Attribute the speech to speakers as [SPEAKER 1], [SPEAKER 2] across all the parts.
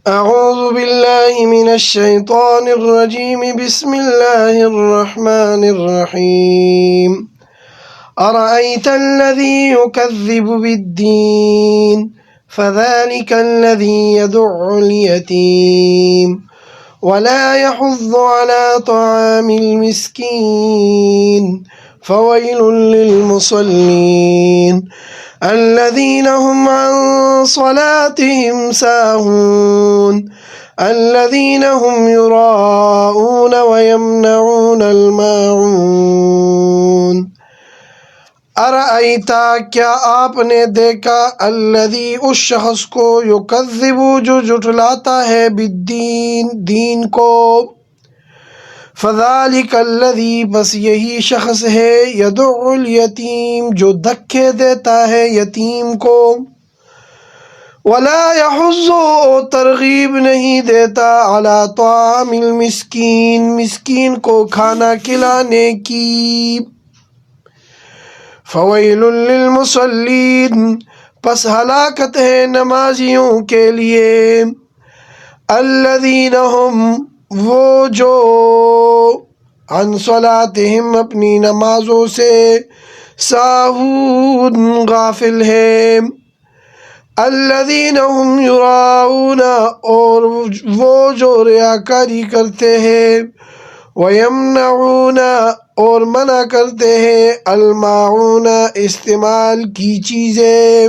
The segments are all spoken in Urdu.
[SPEAKER 1] أعوذ بالله من الشيطان الرجيم بسم الله الرحمن الرحيم أرأيت الذي يكذب بالدين فذلك الذي يدع اليتيم ولا يحض على طعام المسكين فويل للمصلين الذين هم عن صلاتهم ساهون الذين هم يراءون ويمنعون الماعون ارأیتا کیا آپ نے دیکھا الذی اس شخص کو یکذب جو جھٹلاتا ہے بالدین دین کو فذلک الذی بس یہی شخص ہے یدع الیتیم جو دھکے دیتا ہے یتیم کو ولا یحض ترغیب نہیں دیتا علی طعام المسکین مسکین کو کھانا کھلانے کی فویل للمصلین پس ہلاکت ہے نمازیوں کے لیے الذین هم وہ جو عن صلاتہم اپنی نمازوں سے ساہون غافل ہے الذین هم یراؤون اور وہ جو ریاکاری کرتے ہیں ویمنعون اور منع کرتے ہیں الماعون استعمال کی چیزیں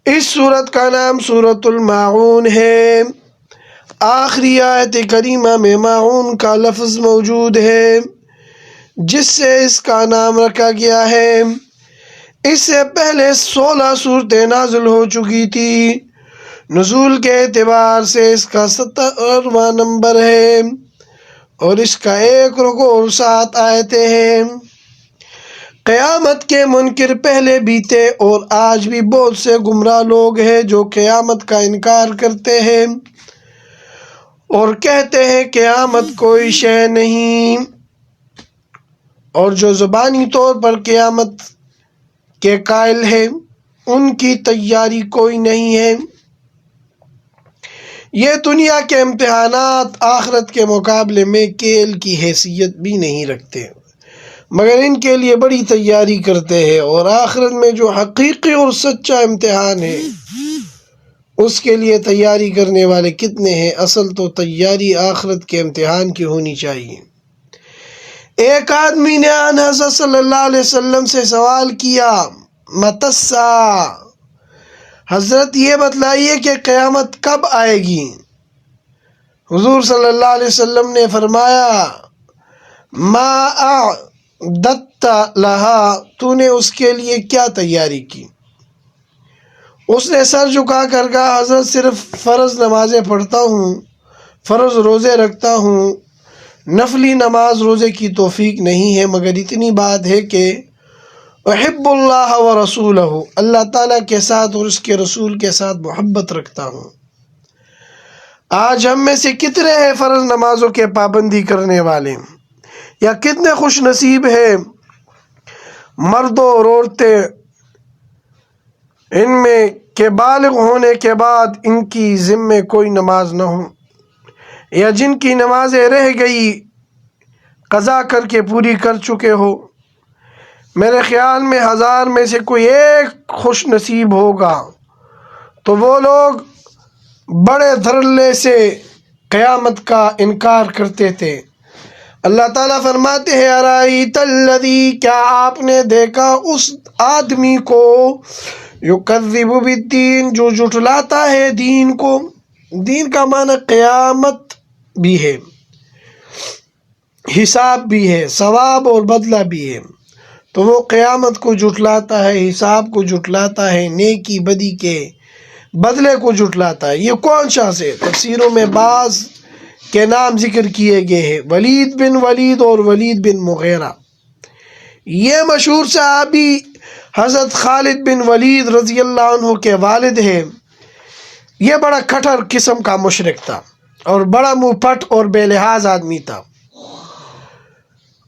[SPEAKER 1] اس سورت کا نام سورۃ الماعون ہے آخری آیت کریمہ میں ماعون کا لفظ موجود ہے جس سے اس کا نام رکھا گیا ہے اس سے پہلے 16 صورتیں نازل ہو چکی تھی نزول کے اعتبار سے اس کا 70واں نمبر ہے اور اس کا 1 رکوع اور 7 آیتیں ہیں قیامت کے منکر پہلے بھی تھے اور آج بھی بہت سے گمراہ لوگ ہیں جو قیامت کا انکار کرتے ہیں اور کہتے ہیں قیامت کوئی شے نہیں اور جو زبانی طور پر قیامت کے قائل ہیں ان کی تیاری کوئی نہیں ہے یہ دنیا کے امتحانات آخرت کے مقابلے میں کیل کی حیثیت بھی نہیں رکھتے مگر ان کے لیے بڑی تیاری کرتے ہیں اور آخرت میں جو حقیقی اور سچا امتحان ہے اس کے لیے تیاری کرنے والے کتنے ہیں اصل تو تیاری آخرت کے امتحان کی ہونی چاہیے ایک آدمی نے آن حضرت صلی اللہ علیہ وسلم سے سوال کیا متی الساعہ حضرت یہ بتلائیے کہ قیامت کب آئے گی حضور صلی اللہ علیہ وسلم نے فرمایا ما اعددت لہا تو نے اس کے لیے کیا تیاری کی اس نے سر جھکا کر کہا حضرت صرف فرض نمازیں پڑھتا ہوں فرض روزے رکھتا ہوں نفلی نماز روزے کی توفیق نہیں ہے مگر اتنی بات ہے کہ احب اللہ و رسولہ اللہ تعالیٰ کے ساتھ اور اس کے رسول کے ساتھ محبت رکھتا ہوں آج ہم میں سے کتنے ہیں فرض نمازوں کے پابندی کرنے والے یا کتنے خوش نصیب ہیں مرد اور عورتیں ان میں کہ بالغ ہونے کے بعد ان کی ذمے کوئی نماز نہ ہو یا جن کی نمازیں رہ گئی قضا کر کے پوری کر چکے ہو میرے خیال میں 1000 میں سے کوئی ایک خوش نصیب ہوگا تو وہ لوگ بڑے دھڑلے سے قیامت کا انکار کرتے تھے اللہ تعالیٰ فرماتے ہیں ارائیت الذی کیا آپ نے دیکھا اس آدمی کو یکذب بالدین جو جھٹلاتا ہے دین کو دین کا معنی قیامت بھی ہے حساب بھی ہے ثواب اور بدلہ بھی ہے تو وہ قیامت کو جھٹلاتا ہے حساب کو جھٹلاتا ہے نیکی بدی کے بدلے کو جھٹلاتا ہے یہ کون شخص ہے تفسیروں میں بعض کے نام ذکر کیے گئے ہیں ولید بن ولید اور ولید بن مغیرہ یہ مشہور صحابی حضرت خالد بن ولید رضی اللہ عنہ کے والد ہیں یہ بڑا کھٹر قسم کا مشرک تھا اور بڑا منہ پھٹ اور بے لحاظ آدمی تھا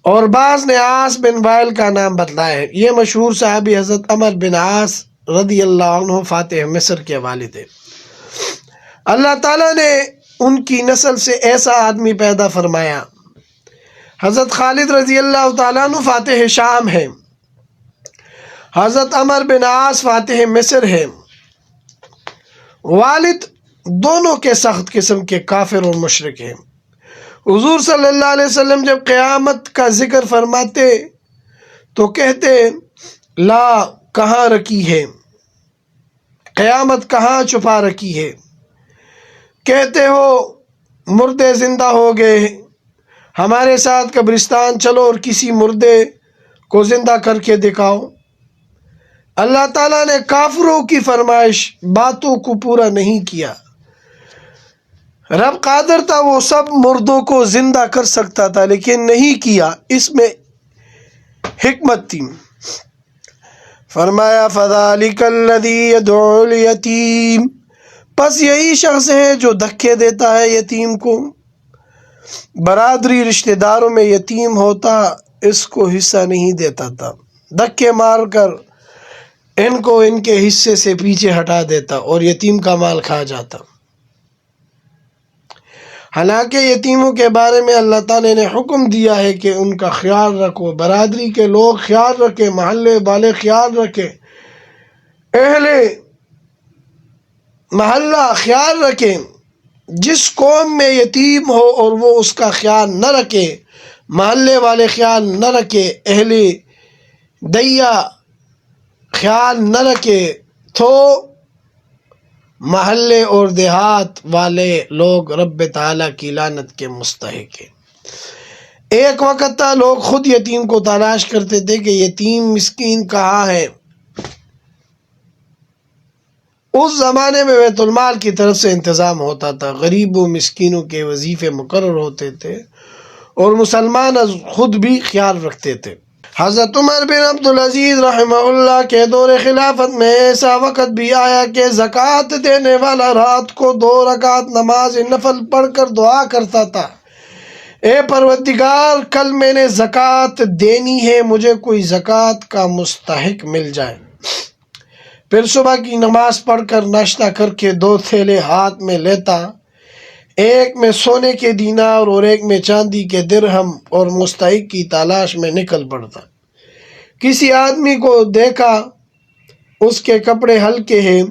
[SPEAKER 1] اور بعض نے عاص بن وائل کا نام بتلایا ہے یہ مشہور صحابی حضرت عمر بن عاص رضی اللہ عنہ فاتح مصر کے والد ہیں اللہ تعالیٰ نے ان کی نسل سے ایسا آدمی پیدا فرمایا. حضرت خالد رضی اللہ تعالیٰ عنہ فاتح شام ہیں. حضرت عمر بن عاص فاتح مصر ہیں. والد دونوں کے سخت قسم کے کافر اور مشرک ہیں. حضور صلی اللہ علیہ وسلم جب قیامت کا ذکر فرماتے تو کہتے لا کہاں رکھی ہے، قیامت کہاں چھپا رکھی ہے. کہتے ہو مردے زندہ ہو گئے، ہمارے ساتھ قبرستان چلو اور کسی مردے کو زندہ کر کے دکھاؤ. اللہ تعالیٰ نے کافروں کی فرمائش باتوں کو پورا نہیں کیا. رب قادر تھا، وہ سب مردوں کو زندہ کر سکتا تھا، لیکن نہیں کیا. اس میں حکمت تھی. فرمایا فَذَلِكَ الَّذِي يَدْعُو الْيَتِيمَ، پس یہی شخص ہے جو دھکے دیتا ہے یتیم کو. برادری رشتہ داروں میں یتیم ہوتا اس کو حصہ نہیں دیتا تھا، دھکے مار کر ان کو ان کے حصے سے پیچھے ہٹا دیتا اور یتیم کا مال کھا جاتا. حالانکہ یتیموں کے بارے میں اللہ تعالی نے حکم دیا ہے کہ ان کا خیال رکھو، برادری کے لوگ خیال رکھیں، محلے والے خیال رکھیں، اہل محلہ خیال رکھیں. جس قوم میں یتیم ہو اور وہ اس کا خیال نہ رکھے، محلے والے خیال نہ رکھے، اہل دیا خیال نہ رکھے، تو محلے اور دیہات والے لوگ رب تعالیٰ کی لعنت کے مستحق ہیں. ایک وقت تھا لوگ خود یتیم کو تلاش کرتے تھے کہ یتیم مسکین کہاں ہے. اس زمانے میں بیت المال کی طرف سے انتظام ہوتا تھا، غریبوں مسکینوں کے وظیفے مقرر ہوتے تھے اور مسلمان خود بھی خیال رکھتے تھے. حضرت عمر بن عبدالعزیز رحمہ اللہ کے دور خلافت میں ایسا وقت بھی آیا کہ زکوٰۃ دینے والا رات کو 2 رکعت نماز نفل پڑھ کر دعا کرتا تھا، اے پروردگار کل میں نے زکوٰۃ دینی ہے، مجھے کوئی زکوٰۃ کا مستحق مل جائے. پھر صبح کی نماز پڑھ کر ناشتہ کر کے 2 تھیلے ہاتھ میں لیتا، ایک میں سونے کے دینار اور ایک میں چاندی کے درہم، اور مستحق کی تلاش میں نکل پڑتا. کسی آدمی کو دیکھا اس کے کپڑے ہلکے ہیں،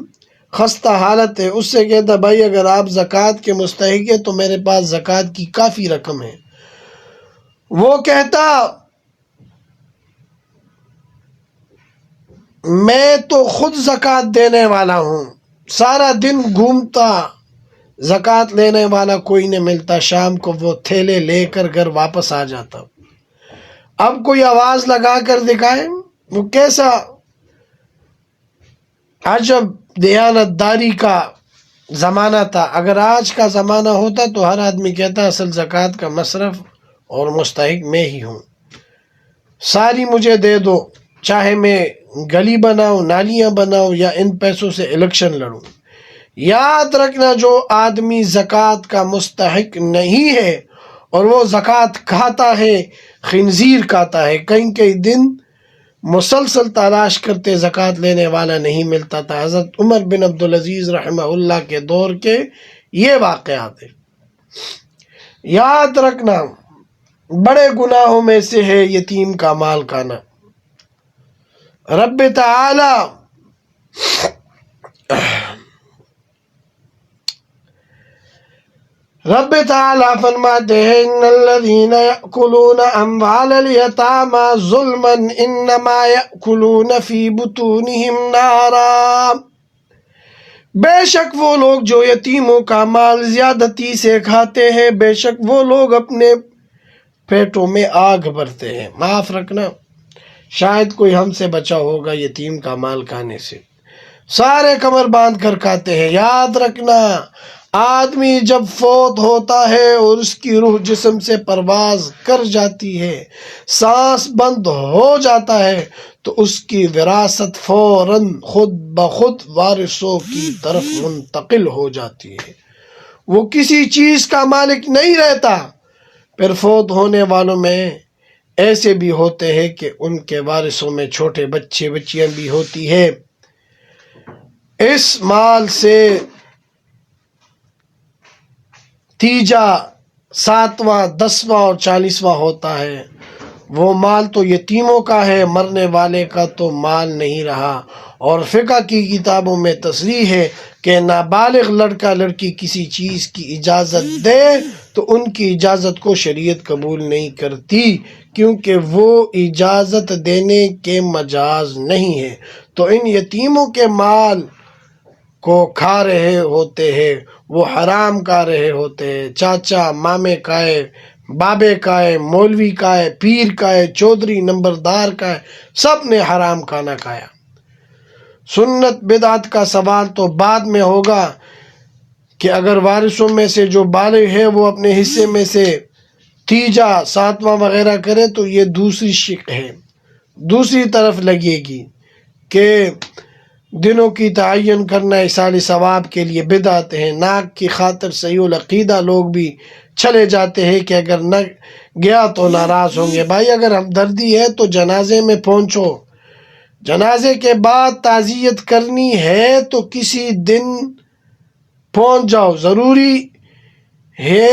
[SPEAKER 1] خستہ حالت ہے، اس سے کہتا بھائی اگر آپ زکوٰۃ کے مستحق ہیں تو میرے پاس زکوٰۃ کی کافی رقم ہے. وہ کہتا میں تو خود زکوٰۃ دینے والا ہوں، سارا دن گھومتا، زکوٰۃ لینے والا کوئی نہیں ملتا، شام کو وہ تھیلے لے کر گھر واپس آ جاتا. اب کوئی آواز لگا کر دکھائے. وہ کیسا عجب دیانتداری کا زمانہ تھا. اگر آج کا زمانہ ہوتا تو ہر آدمی کہتا اصل زکوٰۃ کا مصرف اور مستحق میں ہی ہوں، ساری مجھے دے دو، چاہے میں گلی بناؤں، نالیاں بناؤں یا ان پیسوں سے الیکشن لڑوں. یاد رکھنا جو آدمی زکوٰۃ کا مستحق نہیں ہے اور وہ زکوٰۃ کھاتا ہے، خنزیر کھاتا ہے. کئی دن مسلسل تلاش کرتے زکوٰۃ لینے والا نہیں ملتا تھا. حضرت عمر بن عبدالعزیز رحمہ اللہ کے دور کے یہ واقعات ہیں. یاد رکھنا بڑے گناہوں میں سے ہے یتیم کا مال کھانا. رب تعالی فرماتے ہیں ان الذین یأکلون اموال الیتامی ظلما انما یأکلون فی بطونہم نارا، بے شک وہ لوگ جو یتیموں کا مال زیادتی سے کھاتے ہیں، بے شک وہ لوگ اپنے پیٹوں میں آگ بھرتے ہیں. معاف رکھنا شاید کوئی ہم سے بچا ہوگا یتیم کا مال کھانے سے. سارے کمر باندھ کر کھاتے ہیں. یاد رکھنا آدمی جب فوت ہوتا ہے اور اس کی روح جسم سے پرواز کر جاتی ہے، سانس بند ہو جاتا ہے، تو اس کی وراثت فوراً خود بخود وارثوں کی طرف منتقل ہو جاتی ہے. وہ کسی چیز کا مالک نہیں رہتا. پھر فوت ہونے والوں میں ایسے بھی ہوتے ہیں کہ ان کے وارثوں میں چھوٹے بچے بچیاں بھی ہوتی ہے. اس مال سے تیجا 7واں 10واں اور 40واں ہوتا ہے، وہ مال تو یتیموں کا ہے، مرنے والے کا تو مال نہیں رہا۔ اور فقہ کی کتابوں میں تصریح ہے کہ نابالغ لڑکا لڑکی کسی چیز کی اجازت دے تو ان کی اجازت کو شریعت قبول نہیں کرتی، کیونکہ وہ اجازت دینے کے مجاز نہیں ہے، تو ان یتیموں کے مال کو کھا رہے ہوتے ہیں، وہ حرام کھا رہے ہوتے ہیں۔ چاچا، مامے کا ہے، بابے کا ہے، مولوی کا ہے، پیر کا ہے، چودھری نمبردار کا ہے، سب نے حرام کھانا کھایا۔ سنت بدعت کا سوال تو بعد میں ہوگا کہ اگر وارثوں میں سے جو بالغ ہے وہ اپنے حصے میں سے تیجا 7واں وغیرہ کرے تو یہ دوسری شق ہے۔ دوسری طرف لگے گی کہ دنوں کی تعین کرنا ایصال ثواب کے لیے بدعت ہے۔ ناک کی خاطر صحیح العقیدہ لوگ بھی چلے جاتے ہیں کہ اگر نہ گیا تو ناراض ہوں گے۔ بھائی اگر ہمدردی ہے تو جنازے میں پہنچو، جنازے کے بعد تعزیت کرنی ہے تو کسی دن پہنچ جاؤ، ضروری ہے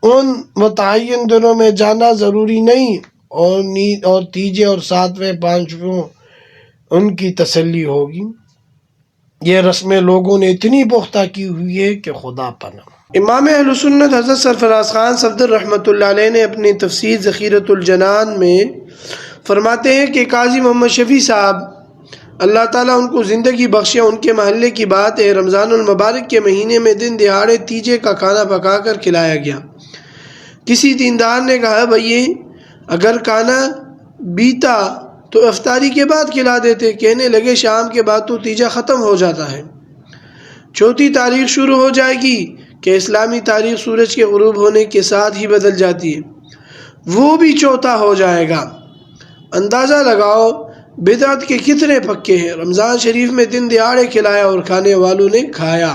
[SPEAKER 1] ان متعین دنوں میں جانا ضروری نہیں، اور تیجے اور 7ویں 5ویں ان کی تسلی ہوگی۔ یہ رسمیں لوگوں نے اتنی پختہ کی ہوئی ہے کہ خدا پناہ۔ امام اہل سنت حضرت سرفراز خان صفدر رحمۃ اللہ علیہ نے اپنی تفسیر ذخیرۃ الجنان میں فرماتے ہیں کہ قاضی محمد شفیع صاحب اللہ تعالیٰ ان کو زندگی بخشے، ان کے محلے کی بات ہے، رمضان المبارک کے مہینے میں دن دہاڑے تیجے کا کھانا پکا کر کھلایا گیا۔ کسی دیندار نے کہا بھئی اگر کھانا بیتا تو افطاری کے بعد کھلا دیتے۔ کہنے لگے شام کے بعد تو تیجا ختم ہو جاتا ہے، چوتھی تاریخ شروع ہو جائے گی کہ اسلامی تاریخ سورج کے غروب ہونے کے ساتھ ہی بدل جاتی ہے، وہ بھی چوتھا ہو جائے گا۔ اندازہ لگاؤ بدعت کے کتنے پکے ہیں۔ رمضان شریف میں دن دہاڑے کھلایا اور کھانے والوں نے کھایا۔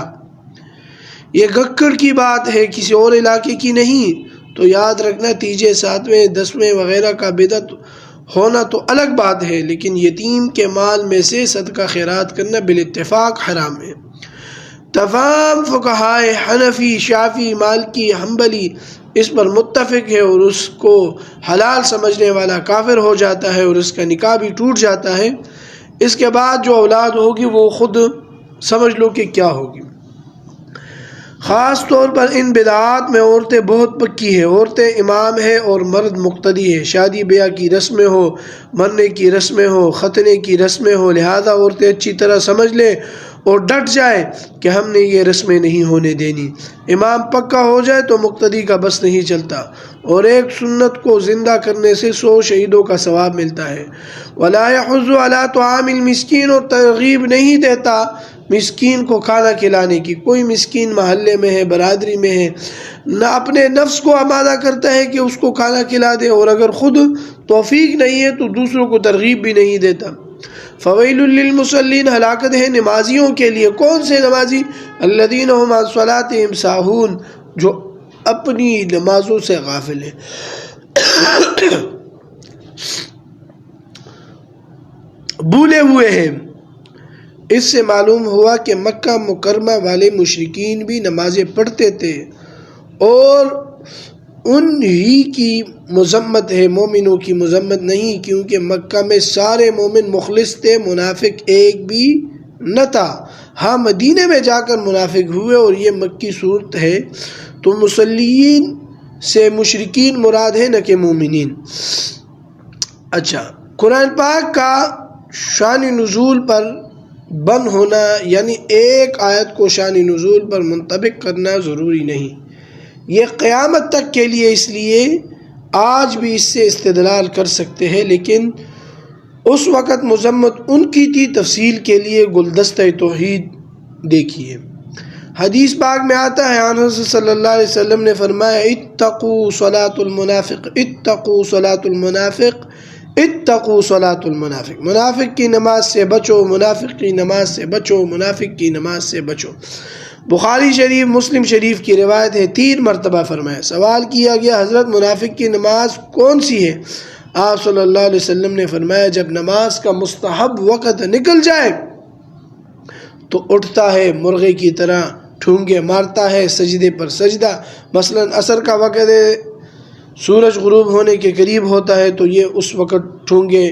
[SPEAKER 1] یہ گکڑ کی بات ہے، کسی اور علاقے کی نہیں۔ تو یاد رکھنا تیجے 7ویں 10ویں وغیرہ کا بدعت ہونا تو الگ بات ہے، لیکن یتیم کے مال میں سے صدقہ خیرات کرنا بالاتفاق حرام ہے۔ تمام فقہائے حنفی، شافعی، مالکی، حنبلی اس پر متفق ہے، اور اس کو حلال سمجھنے والا کافر ہو جاتا ہے اور اس کا نکاح بھی ٹوٹ جاتا ہے۔ اس کے بعد جو اولاد ہوگی وہ خود سمجھ لو کہ کیا ہوگی۔ خاص طور پر ان بدعات میں عورتیں بہت پکی ہیں۔ عورتیں امام ہے اور مرد مقتدی ہے۔ شادی بیاہ کی رسمیں ہو، مرنے کی رسمیں ہو، ختنے کی رسمیں ہو، لہذا عورتیں اچھی طرح سمجھ لیں اور ڈٹ جائے کہ ہم نے یہ رسمیں نہیں ہونے دینی۔ امام پکا ہو جائے تو مقتدی کا بس نہیں چلتا، اور ایک سنت کو زندہ کرنے سے 100 شہیدوں کا ثواب ملتا ہے۔ وَلَا يَحُضُّ عَلَىٰ طَعَامِ الْمِسْكِينِ، اور ترغیب نہیں دیتا مسکین کو کھانا کھلانے کی۔ کوئی مسکین محلے میں ہے، برادری میں ہے، نہ اپنے نفس کو آمادہ کرتا ہے کہ اس کو کھانا کھلا دے، اور اگر خود توفیق نہیں ہے تو دوسروں کو ترغیب بھی نہیں دیتا۔ فَوَيْلٌ لِّلْمُصَلِّينَ، ہلاکت ہے نمازیوں کے لیے۔ کون سے نمازی؟ الَّذِينَ هُمْ عَنْ صَلَاتِهِمْ سَاهُونَ، جو اپنی نمازوں سے غافل ہیں۔ بھولے ہوئے ہیں۔ اس سے معلوم ہوا کہ مکہ مکرمہ والے مشرکین بھی نمازیں پڑھتے تھے، اور انہی کی مذمت ہے، مومنوں کی مذمت نہیں، کیونکہ مکہ میں سارے مومن مخلص تھے، منافق ایک بھی نہ تھا۔ ہاں مدینے میں جا کر منافق ہوئے، اور یہ مکی صورت ہے، تو مصلیین سے مشرکین مراد ہے، نہ کہ مومنین۔ اچھا، قرآن پاک کا شان نزول پر بند ہونا، یعنی ایک آیت کو شان نزول پر منطبق کرنا ضروری نہیں، یہ قیامت تک کے لیے، اس لیے آج بھی اس سے استدلال کر سکتے ہیں، لیکن اس وقت مذمت ان کی تھی۔ تفصیل کے لیے گلدستہ توحید دیکھیے۔ حدیث پاک میں آتا ہے، حضرت صلی اللہ علیہ وسلم نے فرمایا اتقوا صلاۃ المنافق، اتقوا صلاۃ المنافق، اتقوا صلاۃ المنافق، منافق کی نماز سے بچو، منافق کی نماز سے بچو، منافق کی نماز سے بچو۔ بخاری شریف، مسلم شریف کی روایت ہے، 3 مرتبہ فرمایا۔ سوال کیا گیا حضرت منافق کی نماز کون سی ہے؟ آپ صلی اللہ علیہ وسلم نے فرمایا جب نماز کا مستحب وقت نکل جائے تو اٹھتا ہے، مرغے کی طرح ٹھونگے مارتا ہے سجدے پر سجدہ، مثلا عصر کا وقت ہے، سورج غروب ہونے کے قریب ہوتا ہے تو یہ اس وقت ٹھونگے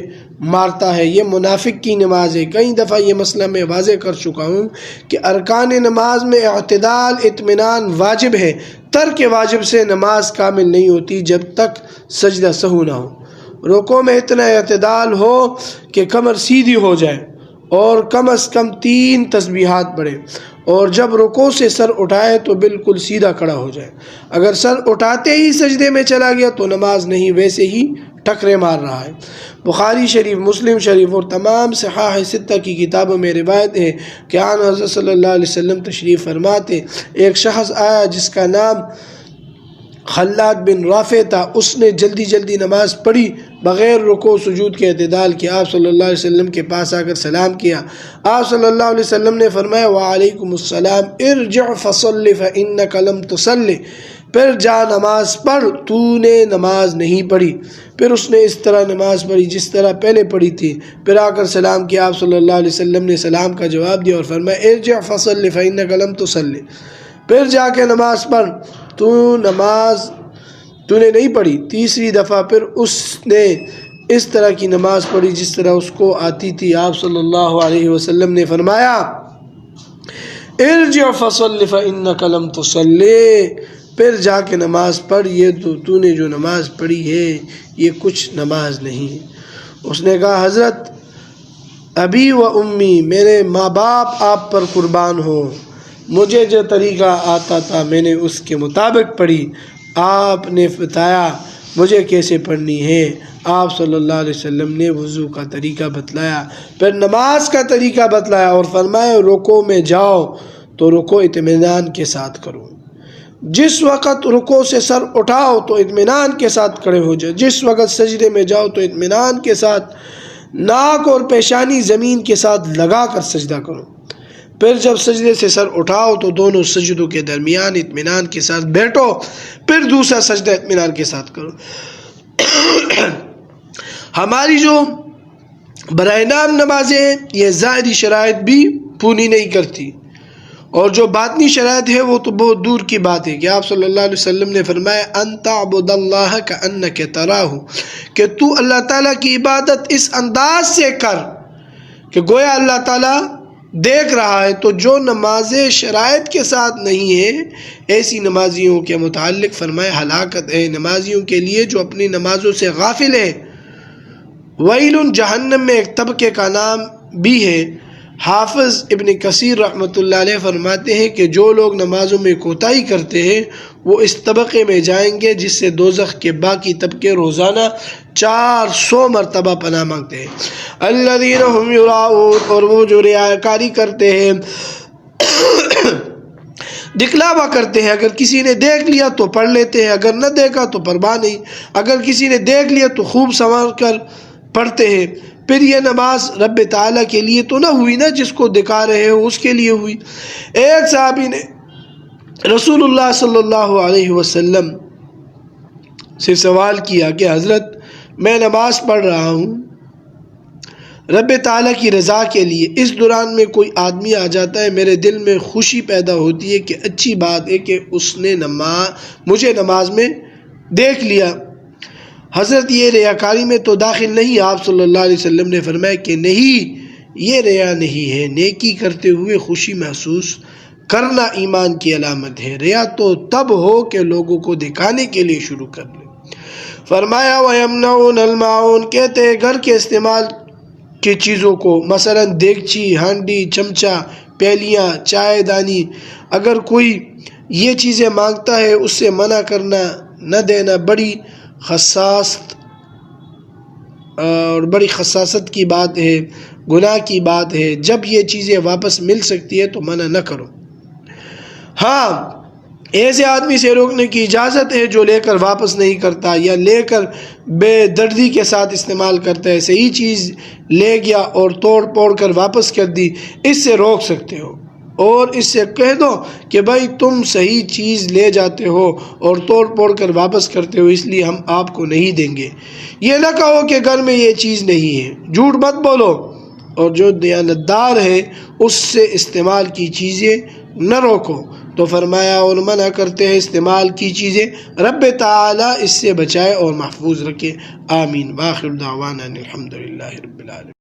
[SPEAKER 1] مارتا ہے، یہ منافق کی نماز ہے۔ کئی دفعہ یہ مسئلہ میں واضح کر چکا ہوں کہ ارکان نماز میں اعتدال، اطمینان واجب ہے۔ ترک واجب سے نماز کامل نہیں ہوتی جب تک سجدہ سہو نہ ہو۔ رکوع میں اتنا اعتدال ہو کہ کمر سیدھی ہو جائے اور کم از کم 3 تسبیحات پڑھے، اور جب رکوع سے سر اٹھائے تو بالکل سیدھا کھڑا ہو جائے۔ اگر سر اٹھاتے ہی سجدے میں چلا گیا تو نماز نہیں، ویسے ہی ٹکرے مار رہا ہے۔ بخاری شریف، مسلم شریف اور تمام صحاح ستہ کی کتابوں میں روایت ہے کہ آن حضرت صلی اللہ علیہ وسلم تشریف فرماتے، ایک شخص آیا جس کا نام خلاد بن رافع تھا، اس نے جلدی جلدی نماز پڑھی بغیر رکوع سجود کے اعتدال کیا۔ آپ صلی اللہ علیہ وسلم کے پاس آ کر سلام کیا۔ آپ صلی اللہ علیہ وسلم نے فرمایا وعلیکم السلام، ارجع فصل فإنک لم تصلی، پھر جا نماز پڑھ، تو نے نماز نہیں پڑھی۔ پھر اس نے اس طرح نماز پڑھی جس طرح پہلے پڑھی تھی، پھر آ کر سلام کیا۔ آپ صلی اللہ علیہ وسلم نے سلام کا جواب دیا اور فرمایا ارجع فصل فإنک لم تصلی، پھر جا کے نماز پڑھ، تو نے نہیں پڑھی۔ تیسری دفعہ پھر اس نے اس طرح کی نماز پڑھی جس طرح اس کو آتی تھی۔ آپ صلی اللہ علیہ وسلم نے فرمایا ارجع فصل فإنک لم تصلی، پھر جا کے نماز پڑھ، یہ تو نے جو نماز پڑھی ہے یہ کچھ نماز نہیں۔ اس نے کہا حضرت ابی و امی، میرے ماں باپ آپ پر قربان ہو، مجھے جو طریقہ آتا تھا میں نے اس کے مطابق پڑھی، آپ نے بتایا مجھے کیسے پڑھنی ہے۔ آپ صلی اللہ علیہ وسلم نے وضو کا طریقہ بتلایا، پھر نماز کا طریقہ بتلایا اور فرمایا رکوع میں جاؤ تو رکوع اطمینان کے ساتھ کرو، جس وقت رکوع سے سر اٹھاؤ تو اطمینان کے ساتھ کھڑے ہو جاؤ، جس وقت سجدے میں جاؤ تو اطمینان کے ساتھ ناک اور پیشانی زمین کے ساتھ لگا کر سجدہ کرو، پھر جب سجدے سے سر اٹھاؤ تو دونوں سجدوں کے درمیان اطمینان کے ساتھ بیٹھو، پھر دوسرا سجدہ اطمینان کے ساتھ کرو۔ ہماری جو برائے نام نمازیں ہیں یہ ظاہری شرائط بھی پوری نہیں کرتی، اور جو باطنی شرائط ہے وہ تو بہت دور کی بات ہے کہ آپ صلی اللہ علیہ وسلم نے فرمایا ان تعبد اللہ کأنک تراہ، کہ تو اللہ تعالیٰ کی عبادت اس انداز سے کر کہ گویا اللہ تعالیٰ دیکھ رہا ہے۔ تو جو نمازیں شرائط کے ساتھ نہیں ہیں ایسی نمازیوں کے متعلق فرمایا ہلاکت ہے۔ نمازیوں کے لیے جو اپنی نمازوں سے غافل ہیں، ویل، جہنم میں ایک طبقے کا نام بھی ہے۔ حافظ ابن کثیر رحمۃ اللہ علیہ فرماتے ہیں کہ جو لوگ نمازوں میں کوتاہی کرتے ہیں وہ اس طبقے میں جائیں گے جس سے دوزخ کے باقی طبقے روزانہ 400 مرتبہ پناہ مانگتے ہیں۔ الذین هم یراؤون، اور وہ جو ریاکاری کرتے ہیں، دکھلاوا کرتے ہیں، اگر کسی نے دیکھ لیا تو پڑھ لیتے ہیں، اگر نہ دیکھا تو پرواہ نہیں، اگر کسی نے دیکھ لیا تو خوب سنور کر پڑھتے ہیں۔ پھر یہ نماز رب تعالیٰ کے لیے تو نہ ہوئی نا، جس کو دکھا رہے ہو اس کے لیے ہوئی۔ ایک صحابی نے رسول اللہ صلی اللہ علیہ وسلم سے سوال کیا کہ حضرت میں نماز پڑھ رہا ہوں رب تعالیٰ کی رضا کے لیے، اس دوران میں کوئی آدمی آ جاتا ہے، میرے دل میں خوشی پیدا ہوتی ہے کہ اچھی بات ہے کہ اس نے مجھے نماز میں دیکھ لیا، حضرت یہ ریاکاری میں تو داخل نہیں؟ آپ صلی اللہ علیہ وسلم نے فرمایا کہ نہیں، یہ ریا نہیں ہے، نیکی کرتے ہوئے خوشی محسوس کرنا ایمان کی علامت ہے۔ ریا تو تب ہو کہ لوگوں کو دکھانے کے لیے شروع کر لے۔ فرمایا وَيَمْنَعُونَ الْمَاعُونَ، کہتے ہیں گھر کے استعمال کی چیزوں کو، مثلا دیگچی، ہانڈی، چمچہ، پیلیاں، چائے دانی، اگر کوئی یہ چیزیں مانگتا ہے اس سے منع کرنا، نہ دینا بڑی خساست کی بات ہے، گناہ کی بات ہے۔ جب یہ چیزیں واپس مل سکتی ہے تو منع نہ کرو۔ ہاں، ایسے آدمی سے روکنے کی اجازت ہے جو لے کر واپس نہیں کرتا یا لے کر بے دردی کے ساتھ استعمال کرتا ہے، صحیح چیز لے گیا اور توڑ پھوڑ کر واپس کر دی، اس سے روک سکتے ہو، اور اس سے کہہ دو کہ بھائی تم صحیح چیز لے جاتے ہو اور توڑ پھوڑ کر واپس کرتے ہو، اس لیے ہم آپ کو نہیں دیں گے۔ یہ نہ کہو کہ گھر میں یہ چیز نہیں ہے، جھوٹ مت بولو، اور جو دیانتدار ہے اس سے استعمال کی چیزیں نہ روکو۔ تو فرمایا اور منع کرتے ہیں استعمال کی چیزیں، رب تعالی اس سے بچائے اور محفوظ رکھے۔ آمین۔ وآخر دعوانا الحمدللہ رب العالمین۔